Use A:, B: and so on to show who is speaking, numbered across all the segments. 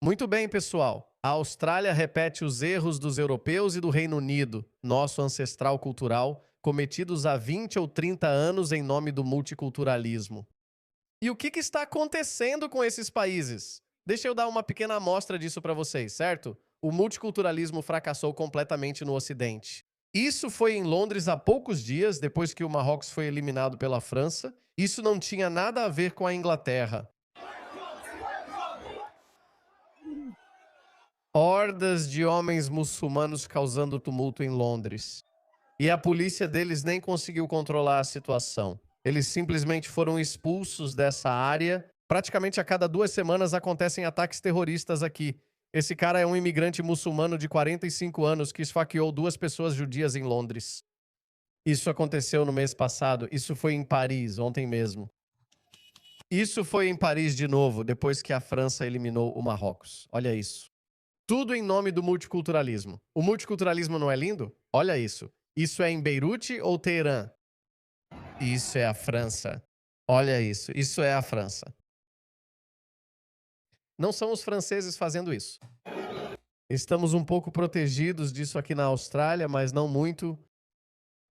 A: Muito bem, pessoal. A Austrália repete os erros dos europeus e do Reino Unido, nosso ancestral cultural, cometidos há 20 ou 30 anos em nome do multiculturalismo. E o que está acontecendo com esses países? Deixa eu dar uma pequena amostra disso para vocês, certo? O multiculturalismo fracassou completamente no Ocidente. Isso foi em Londres há poucos dias, depois que o Marrocos foi eliminado pela França. Isso não tinha nada a ver com a Inglaterra. Hordas de homens muçulmanos causando tumulto em Londres. E a polícia deles nem conseguiu controlar a situação. Eles simplesmente foram expulsos dessa área. Praticamente a cada 2 semanas acontecem ataques terroristas aqui. Esse cara é um imigrante muçulmano de 45 anos que esfaqueou 2 pessoas judias em Londres. Isso aconteceu no mês passado. Isso foi em Paris, ontem mesmo. Isso foi em Paris de novo, depois que a França eliminou o Marrocos. Olha isso. Tudo em nome do multiculturalismo. O multiculturalismo não é lindo? Olha isso. Isso é em Beirute ou Teherã? Isso é a França. Olha isso. Isso é a França. Não são os franceses fazendo isso. Estamos um pouco protegidos disso aqui na Austrália, mas não muito,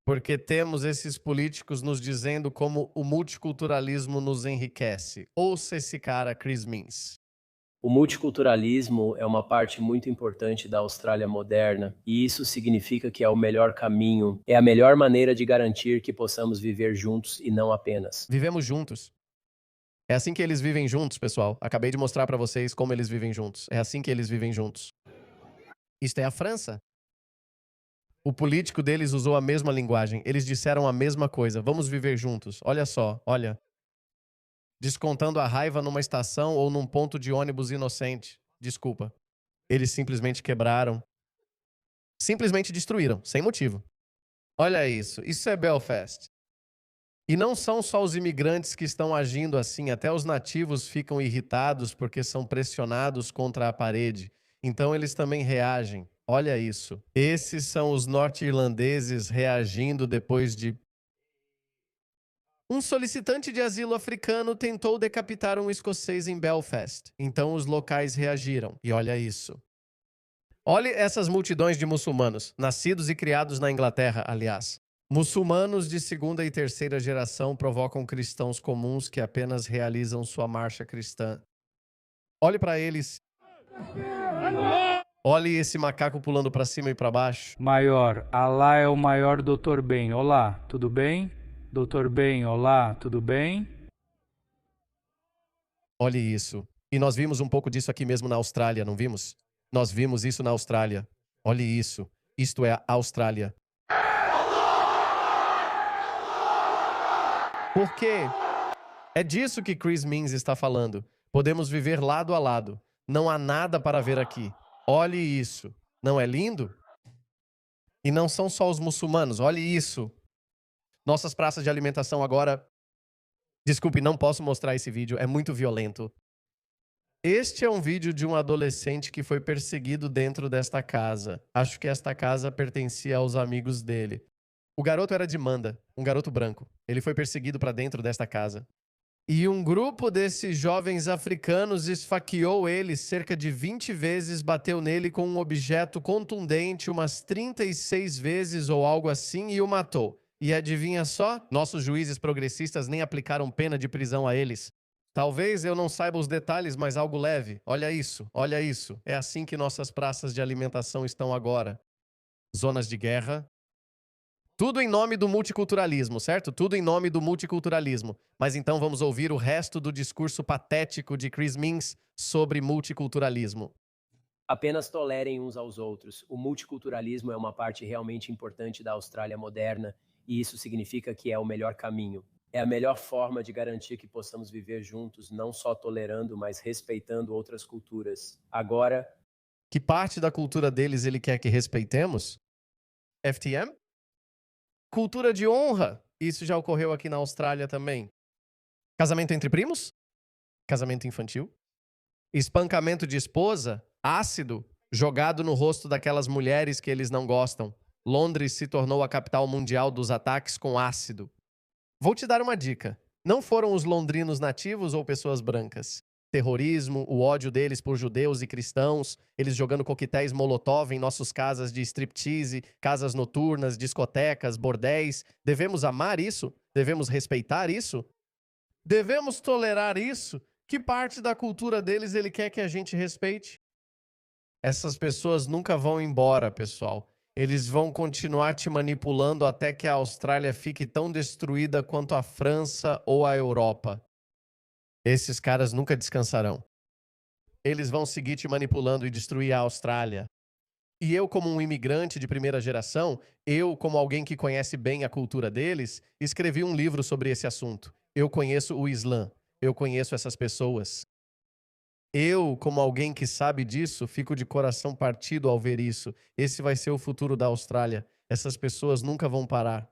A: porque temos esses políticos nos dizendo como o multiculturalismo nos enriquece. Ouça esse cara, Chris Minns.
B: O multiculturalismo é uma parte muito importante da Austrália moderna, e isso significa que é o melhor caminho, é a melhor maneira de garantir que possamos viver juntos e não apenas.
A: Vivemos juntos. É assim que eles vivem juntos, pessoal. Acabei de mostrar pra vocês como eles vivem juntos. É assim que eles vivem juntos. Isto é a França. O político deles usou a mesma linguagem. Eles disseram a mesma coisa. Vamos viver juntos. Olha só, olha. Descontando a raiva numa estação ou num ponto de ônibus inocente. Desculpa. Eles simplesmente quebraram. Simplesmente destruíram, sem motivo. Olha isso. Isso é Belfast. E não são só os imigrantes que estão agindo assim, até os nativos ficam irritados porque são pressionados contra a parede. Então eles também reagem. Olha isso. Esses são os norte-irlandeses reagindo depois de... Um solicitante de asilo africano tentou decapitar um escocês em Belfast. Então os locais reagiram. E olha isso. Olhe essas multidões de muçulmanos, nascidos e criados na Inglaterra, aliás. Muçulmanos de segunda e terceira geração provocam cristãos comuns que apenas realizam sua marcha cristã. Olhe para eles. Olhe esse macaco pulando para cima e para baixo.
C: Maior, Alá é o maior, Dr. Ben. Olá, tudo bem? Dr. Ben, olá, tudo bem?
A: Olhe isso. E nós vimos um pouco disso aqui mesmo na Austrália, não vimos? Nós vimos isso na Austrália. Olhe isso. Isto é a Austrália. Por quê? É disso que Chris Minns está falando. Podemos viver lado a lado. Não há nada para ver aqui. Olhe isso. Não é lindo? E não são só os muçulmanos. Olhe isso. Nossas praças de alimentação agora... Desculpe, não posso mostrar esse vídeo. É muito violento. Este é um vídeo de um adolescente que foi perseguido dentro desta casa. Acho que esta casa pertencia aos amigos dele. O garoto era de Manda, um garoto branco. Ele foi perseguido para dentro desta casa. E um grupo desses jovens africanos esfaqueou ele cerca de 20 vezes, bateu nele com um objeto contundente umas 36 vezes ou algo assim e o matou. E adivinha só? Nossos juízes progressistas nem aplicaram pena de prisão a eles. Talvez eu não saiba os detalhes, mas algo leve. Olha isso, olha isso. É assim que nossas praças de alimentação estão agora. Zonas de guerra. Tudo em nome do multiculturalismo, certo? Tudo em nome do multiculturalismo. Mas então vamos ouvir o resto do discurso patético de Chris Minns sobre multiculturalismo.
B: Apenas tolerem uns aos outros. O multiculturalismo é uma parte realmente importante da Austrália moderna, e isso significa que é o melhor caminho. É a melhor forma de garantir que possamos viver juntos, não só tolerando, mas respeitando outras culturas. Agora,
A: Que parte da cultura deles ele quer que respeitemos? FTM? Cultura de honra. Isso já ocorreu aqui na Austrália também. Casamento entre primos? Casamento infantil? Espancamento de esposa? Ácido? Jogado no rosto daquelas mulheres que eles não gostam. Londres se tornou a capital mundial dos ataques com ácido. Vou te dar uma dica. Não foram os londrinos nativos ou pessoas brancas. terrorismo, o ódio deles por judeus e cristãos, eles jogando coquetéis Molotov em nossas casas de striptease, casas noturnas, discotecas, bordéis. Devemos amar isso? Devemos respeitar isso? Devemos tolerar isso? Que parte da cultura deles ele quer que a gente respeite? Essas pessoas nunca vão embora, pessoal. Eles vão continuar te manipulando até que a Austrália fique tão destruída quanto a França ou a Europa. Esses caras nunca descansarão. Eles vão seguir te manipulando e destruir a Austrália. E eu, como um imigrante de primeira geração, eu, como alguém que conhece bem a cultura deles, escrevi um livro sobre esse assunto. Eu conheço o Islã. Eu conheço essas pessoas. Eu, como alguém que sabe disso, fico de coração partido ao ver isso. Esse vai ser o futuro da Austrália. Essas pessoas nunca vão parar.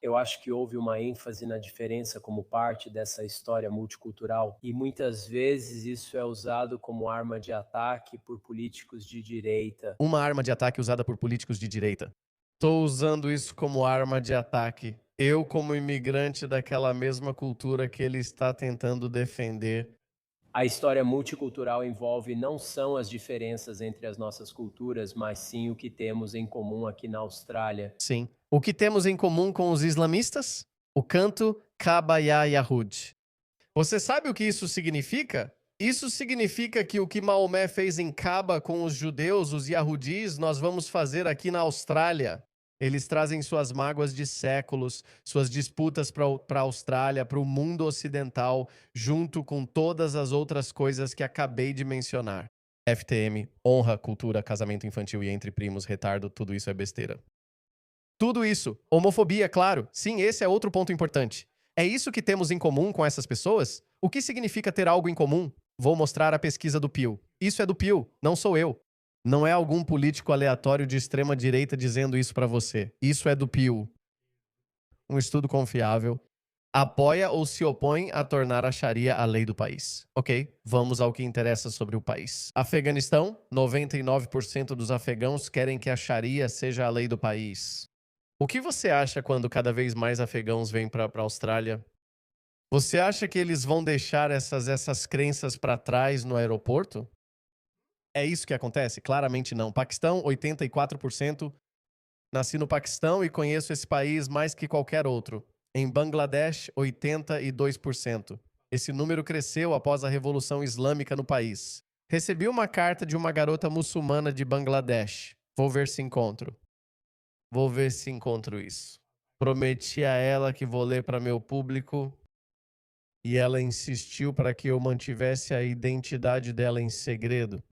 B: Eu acho que houve uma ênfase na diferença como parte dessa história multicultural e muitas vezes isso é usado como arma de ataque por políticos de direita.
A: Uma arma de ataque usada por políticos de direita. Estou usando isso como arma de ataque. Eu, como imigrante daquela mesma cultura que ele está tentando defender.
B: A história multicultural envolve não são as diferenças entre as nossas culturas, mas sim o que temos em comum aqui na Austrália.
A: Sim. O que temos em comum com os islamistas? O canto Kabaya Yahud. Você sabe o que isso significa? Isso significa que o que Maomé fez em Kaaba com os judeus, os Yahudis, nós vamos fazer aqui na Austrália. Eles trazem suas mágoas de séculos, suas disputas para a Austrália, para o mundo ocidental, junto com todas as outras coisas que acabei de mencionar. FTM, honra, cultura, casamento infantil e entre primos, retardo, tudo isso é besteira. Tudo isso. Homofobia, claro. Sim, esse é outro ponto importante. É isso que temos em comum com essas pessoas? O que significa ter algo em comum? Vou mostrar a pesquisa do Pew. Isso é do Pew, não sou eu. Não é algum político aleatório de extrema direita dizendo isso pra você. Isso é do Pew. Um estudo confiável. Apoia ou se opõe a tornar a Sharia a lei do país. Ok, vamos ao que interessa sobre o país. Afeganistão, 99% dos afegãos querem que a Sharia seja a lei do país. O que você acha quando cada vez mais afegãos vêm para a Austrália? Você acha que eles vão deixar essas crenças para trás no aeroporto? É isso que acontece? Claramente não. Paquistão, 84%. Nasci no Paquistão e conheço esse país mais que qualquer outro. Em Bangladesh, 82%. Esse número cresceu após a Revolução Islâmica no país. Recebi uma carta de uma garota muçulmana de Bangladesh. Vou ver se encontro. Vou ver se encontro isso. Prometi a ela que vou ler para meu público e ela insistiu para que eu mantivesse a identidade dela em segredo.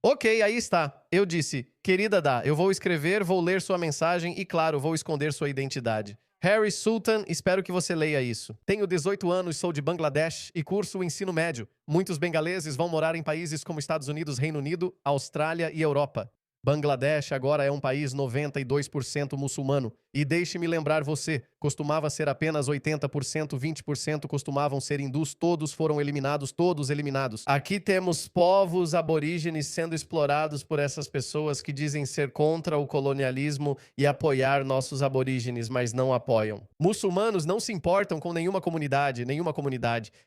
A: Ok, aí está. Eu disse, querida Dá, eu vou escrever, vou ler sua mensagem e, claro, vou esconder sua identidade. Harry Sultan, espero que você leia isso. Tenho 18 anos, sou de Bangladesh e curso o ensino médio. Muitos bengaleses vão morar em países como Estados Unidos, Reino Unido, Austrália e Europa. Bangladesh agora é um país 92% muçulmano. E deixe-me lembrar você, costumava ser apenas 80%, 20% costumavam ser hindus, todos foram eliminados, todos eliminados. Aqui temos povos aborígenes sendo explorados por essas pessoas que dizem ser contra o colonialismo e apoiar nossos aborígenes, mas não apoiam. Muçulmanos não se importam com nenhuma comunidade.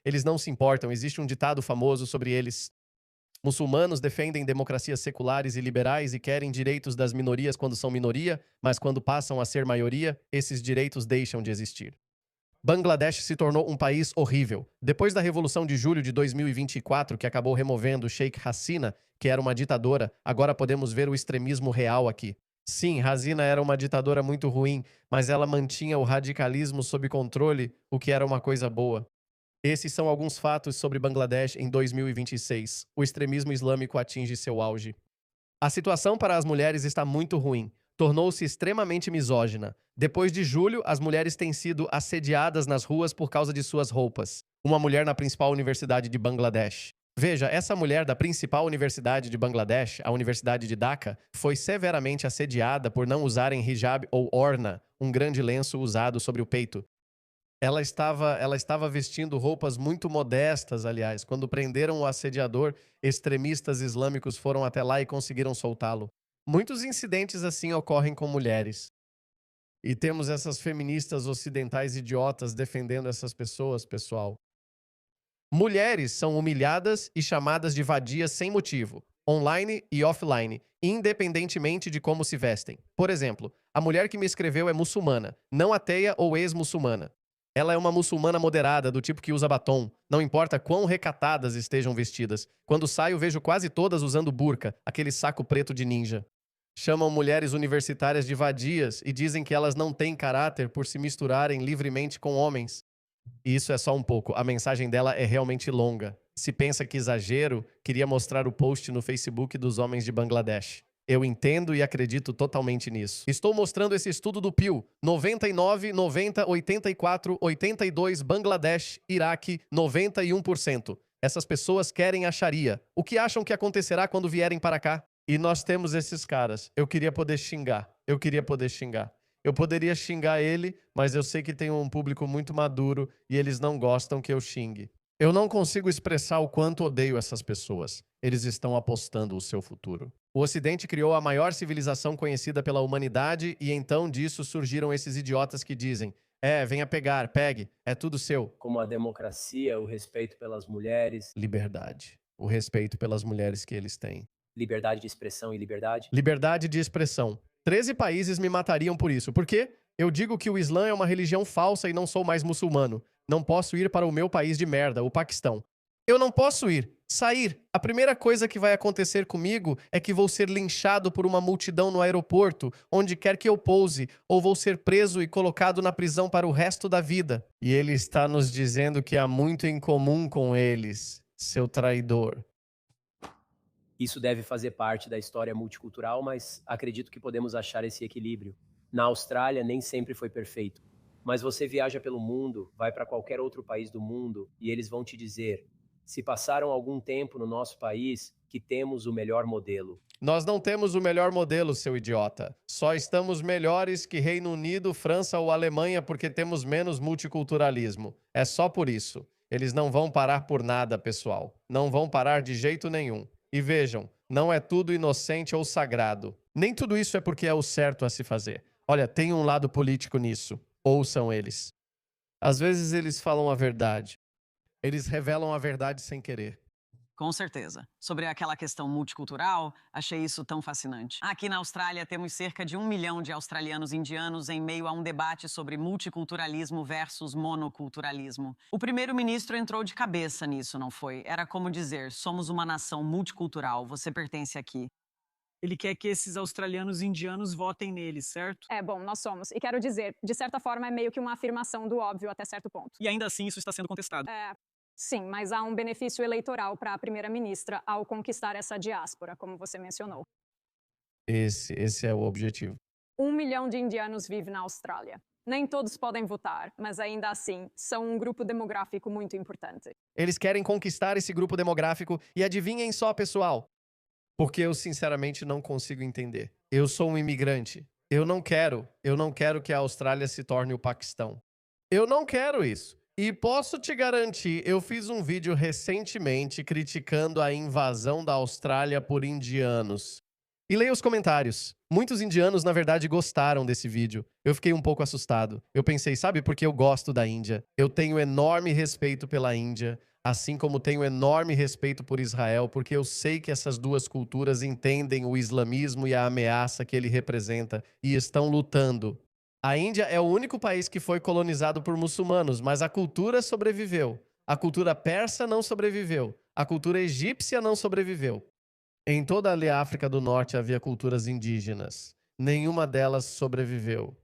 A: Eles não se importam, existe um ditado famoso sobre eles. Muçulmanos defendem democracias seculares e liberais e querem direitos das minorias quando são minoria, mas quando passam a ser maioria, esses direitos deixam de existir. Bangladesh se tornou um país horrível. Depois da Revolução de Julho de 2024, que acabou removendo Sheikh Hasina, que era uma ditadora, agora podemos ver o extremismo real aqui. Sim, Hasina era uma ditadora muito ruim, mas ela mantinha o radicalismo sob controle, o que era uma coisa boa. Esses são alguns fatos sobre Bangladesh em 2026. O extremismo islâmico atinge seu auge. A situação para as mulheres está muito ruim. Tornou-se extremamente misógina. Depois de julho, as mulheres têm sido assediadas nas ruas por causa de suas roupas. Uma mulher na principal universidade de Bangladesh. Veja, essa mulher da principal universidade de Bangladesh, a Universidade de Dhaka, foi severamente assediada por não usarem hijab ou orna, um grande lenço usado sobre o peito. Ela estava vestindo roupas muito modestas, aliás. Quando prenderam o assediador, extremistas islâmicos foram até lá e conseguiram soltá-lo. Muitos incidentes assim ocorrem com mulheres. E temos essas feministas ocidentais idiotas defendendo essas pessoas, pessoal. Mulheres são humilhadas e chamadas de vadias sem motivo, online e offline, independentemente de como se vestem. Por exemplo, a mulher que me escreveu é muçulmana, não ateia ou ex-muçulmana. Ela é uma muçulmana moderada, do tipo que usa batom. Não importa quão recatadas estejam vestidas. Quando saio, vejo quase todas usando burca, aquele saco preto de ninja. Chamam mulheres universitárias de vadias e dizem que elas não têm caráter por se misturarem livremente com homens. E isso é só um pouco. A mensagem dela é realmente longa. Se pensa que exagero, queria mostrar o post no Facebook dos homens de Bangladesh. Eu entendo e acredito totalmente nisso. Estou mostrando esse estudo do Pew. 99, 90, 84, 82, Bangladesh, Iraque, 91%. Essas pessoas querem a Sharia. O que acham que acontecerá quando vierem para cá? E nós temos esses caras. Eu queria poder xingar. Eu poderia xingar ele, mas eu sei que tem um público muito maduro e eles não gostam que eu xingue. Eu não consigo expressar o quanto odeio essas pessoas. Eles estão apostando o seu futuro. O Ocidente criou a maior civilização conhecida pela humanidade e então disso surgiram esses idiotas que dizem: venha pegar, pegue, é tudo seu.
B: Como a democracia, o respeito pelas mulheres.
A: Liberdade. O respeito pelas mulheres que eles têm.
B: Liberdade de expressão e liberdade.
A: Liberdade de expressão. 13 países me matariam por isso. Por quê? Eu digo que o Islã é uma religião falsa e não sou mais muçulmano. Não posso ir para o meu país de merda, o Paquistão. Eu não posso sair. A primeira coisa que vai acontecer comigo é que vou ser linchado por uma multidão no aeroporto, onde quer que eu pouse, ou vou ser preso e colocado na prisão para o resto da vida. E ele está nos dizendo que há muito em comum com eles, seu traidor.
B: Isso deve fazer parte da história multicultural, mas acredito que podemos achar esse equilíbrio. Na Austrália, nem sempre foi perfeito. Mas você viaja pelo mundo, vai para qualquer outro país do mundo e eles vão te dizer: se passaram algum tempo no nosso país, que temos o melhor modelo.
A: Nós não temos o melhor modelo, seu idiota. Só estamos melhores que Reino Unido, França ou Alemanha porque temos menos multiculturalismo. É só por isso. Eles não vão parar por nada, pessoal. Não vão parar de jeito nenhum. E vejam, não é tudo inocente ou sagrado. Nem tudo isso é porque é o certo a se fazer. Olha, tem um lado político nisso. Ouçam eles. Às vezes eles falam a verdade. Eles revelam a verdade sem querer.
D: Com certeza. Sobre aquela questão multicultural, achei isso tão fascinante. Aqui na Austrália temos cerca de 1 milhão de australianos indianos em meio a um debate sobre multiculturalismo versus monoculturalismo. O primeiro-ministro entrou de cabeça nisso, não foi? Era como dizer: somos uma nação multicultural, você pertence aqui.
E: Ele quer que esses australianos indianos votem nele, certo?
F: Bom, nós somos. E quero dizer, de certa forma é meio que uma afirmação do óbvio até certo ponto.
E: E ainda assim isso está sendo contestado.
F: Sim, mas há um benefício eleitoral para a primeira-ministra ao conquistar essa diáspora, como você mencionou.
A: Esse é o objetivo.
F: 1 milhão de indianos vive na Austrália. Nem todos podem votar, mas ainda assim, são um grupo demográfico muito importante.
A: Eles querem conquistar esse grupo demográfico e adivinhem só, pessoal. Porque eu sinceramente não consigo entender. Eu sou um imigrante. Eu não quero que a Austrália se torne o Paquistão. Eu não quero isso. E posso te garantir, eu fiz um vídeo recentemente criticando a invasão da Austrália por indianos. E leia os comentários. Muitos indianos, na verdade, gostaram desse vídeo. Eu fiquei um pouco assustado. Eu pensei, sabe por que eu gosto da Índia? Eu tenho enorme respeito pela Índia, assim como tenho enorme respeito por Israel, porque eu sei que essas duas culturas entendem o islamismo e a ameaça que ele representa e estão lutando. A Índia é o único país que foi colonizado por muçulmanos, mas a cultura sobreviveu. A cultura persa não sobreviveu. A cultura egípcia não sobreviveu. Em toda a África do Norte havia culturas indígenas. Nenhuma delas sobreviveu.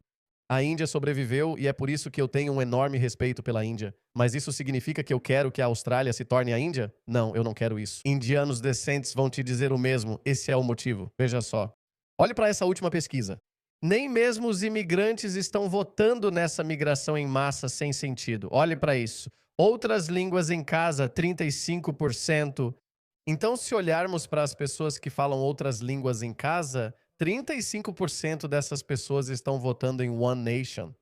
A: A Índia sobreviveu e é por isso que eu tenho um enorme respeito pela Índia. Mas isso significa que eu quero que a Austrália se torne a Índia? Não, eu não quero isso. Indianos decentes vão te dizer o mesmo. Esse é o motivo. Veja só. Olhe para essa última pesquisa. Nem mesmo os imigrantes estão votando nessa migração em massa sem sentido. Olhe para isso. Outras línguas em casa, 35%. Então, se olharmos para as pessoas que falam outras línguas em casa, 35% dessas pessoas estão votando em One Nation.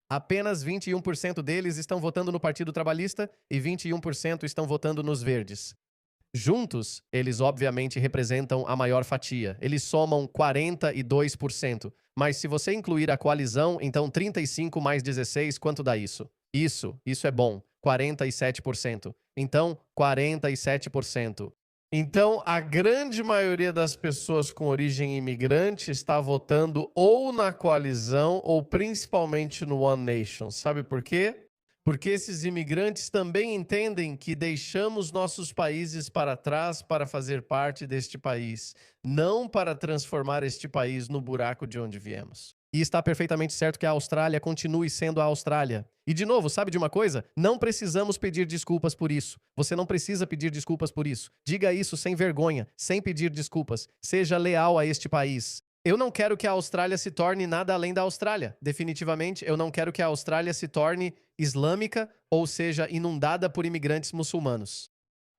A: Apenas 21% deles estão votando no Partido Trabalhista e 21% estão votando nos Verdes. Juntos, eles obviamente representam a maior fatia. Eles somam 42%. Mas se você incluir a coalizão, então 35 mais 16, quanto dá isso? Isso é bom. 47%. Então, 47%. Então, a grande maioria das pessoas com origem imigrante está votando ou na coalizão ou principalmente no One Nation. Sabe por quê? Porque esses imigrantes também entendem que deixamos nossos países para trás para fazer parte deste país, não para transformar este país no buraco de onde viemos. E está perfeitamente certo que a Austrália continue sendo a Austrália. E de novo, sabe de uma coisa? Não precisamos pedir desculpas por isso. Você não precisa pedir desculpas por isso. Diga isso sem vergonha, sem pedir desculpas. Seja leal a este país. Eu não quero que a Austrália se torne nada além da Austrália. Definitivamente, eu não quero que a Austrália se torne islâmica ou seja inundada por imigrantes muçulmanos.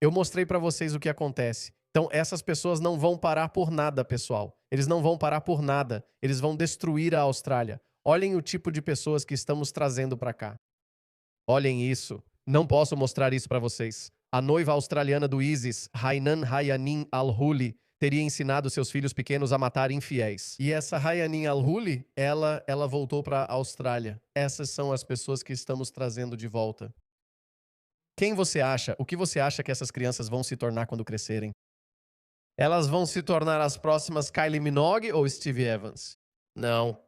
A: Eu mostrei para vocês o que acontece. Então, essas pessoas não vão parar por nada, pessoal. Eles não vão parar por nada. Eles vão destruir a Austrália. Olhem o tipo de pessoas que estamos trazendo para cá. Olhem isso. Não posso mostrar isso para vocês. A noiva australiana do ISIS, Hainan Hayanin Al-Huli, teria ensinado seus filhos pequenos a matar infiéis. E essa Hayanin Al-Huli, ela voltou para a Austrália. Essas são as pessoas que estamos trazendo de volta. Quem você acha? O que você acha que essas crianças vão se tornar quando crescerem? Elas vão se tornar as próximas Kylie Minogue ou Steve Evans? Não.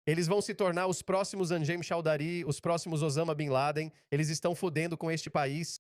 A: Eles vão se tornar os próximos Anjem Choudhury, os próximos Osama Bin Laden. Eles estão fodendo com este país.